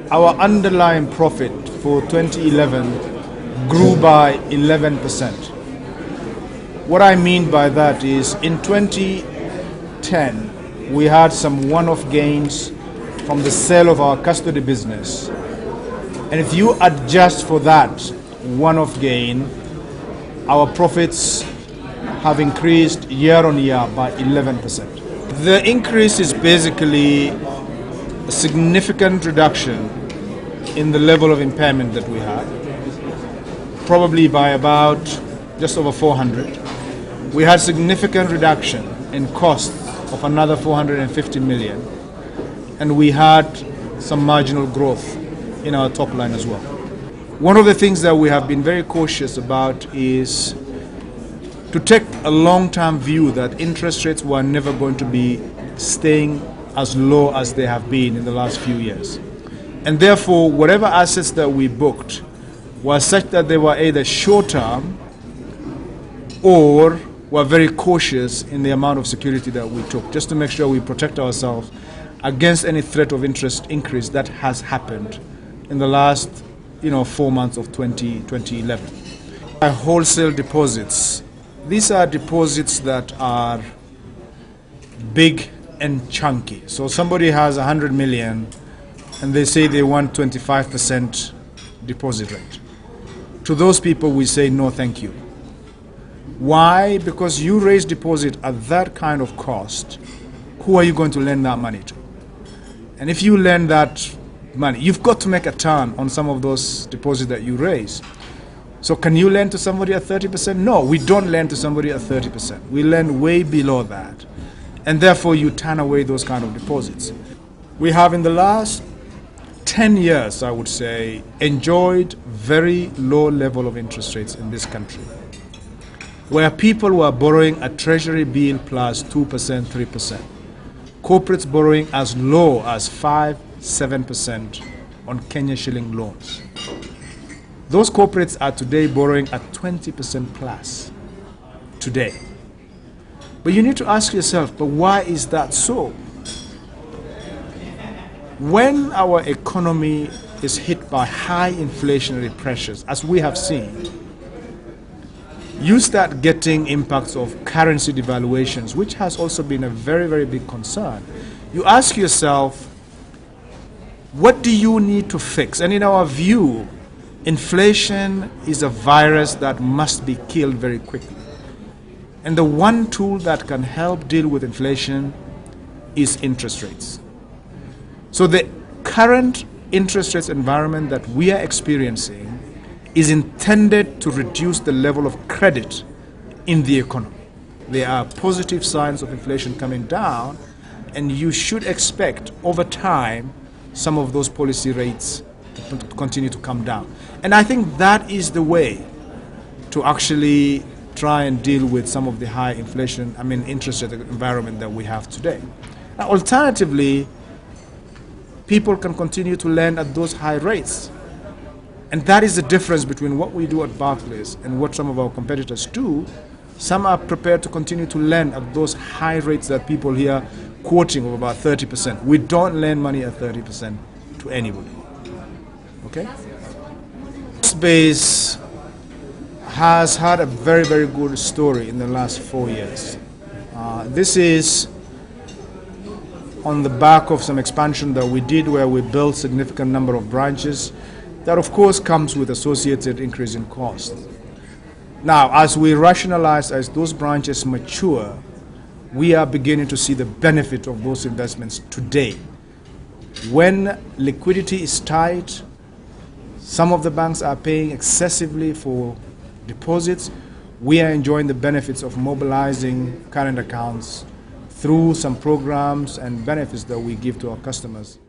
Our underlying profit for 2011 grew by 11%. What I mean by that is in 2010, we had some one-off gains from the sale of our custody business. And if you adjust for that one-off gain, our profits have increased year on year by 11%. The increase is basically a significant reduction in the level of impairment that we had, probably by about just over 400. We had significant reduction in costs of another 450 million, and we had some marginal growth in our top line as well. One of the things that we have been very cautious about is to take a long-term view that interest rates were never going to be staying as low as they have been in the last few years. And therefore, whatever assets that we booked were such that they were either short-term or were very cautious in the amount of security that we took, just to make sure we protect ourselves against any threat of interest increase that has happened in the last 4 months of 2011. Our wholesale deposits. These are deposits that are big and chunky. So somebody has 100 million and they say they want 25% deposit rate. To those people we say no thank you. Why? Because you raise deposit at that kind of cost, who are you going to lend that money to? And if you lend that money, you've got to make a turn on some of those deposits that you raise. So can you lend to somebody at 30%? No, we don't lend to somebody at 30%. We lend way below that. And therefore you turn away those kind of deposits. We have in the last 10 years, I would say, enjoyed very low level of interest rates in this country, where people were borrowing a treasury bill plus 2%, 3%. Corporates borrowing as low as 5-7% on Kenya shilling loans. Those corporates are today borrowing at 20% plus today. But you need to ask yourself, but why is that so? When our economy is hit by high inflationary pressures, as we have seen, you start getting impacts of currency devaluations, which has also been a very, very big concern. You ask yourself, what do you need to fix? And in our view, inflation is a virus that must be killed very quickly. And the one tool that can help deal with inflation is interest rates. So the current interest rates environment that we are experiencing is intended to reduce the level of credit in the economy. There are positive signs of inflation coming down, and you should expect over time some of those policy rates to continue to come down. And I think that is the way to actually try and deal with some of the high inflation, interest rate environment that we have today. Now, alternatively, people can continue to lend at those high rates. And that is the difference between what we do at Barclays and what some of our competitors do. Some are prepared to continue to lend at those high rates that people here quoting of about 30%. We don't lend money at 30% to anybody. Okay? Space has had a very, very good story in the last 4 years. This is on the back of some expansion that we did, where we built a significant number of branches. That of course comes with associated increase in cost. Now, as we rationalize, as those branches mature, we are beginning to see the benefit of those investments today. When liquidity is tight, some of the banks are paying excessively for deposits. We are enjoying the benefits of mobilizing current accounts through some programs and benefits that we give to our customers.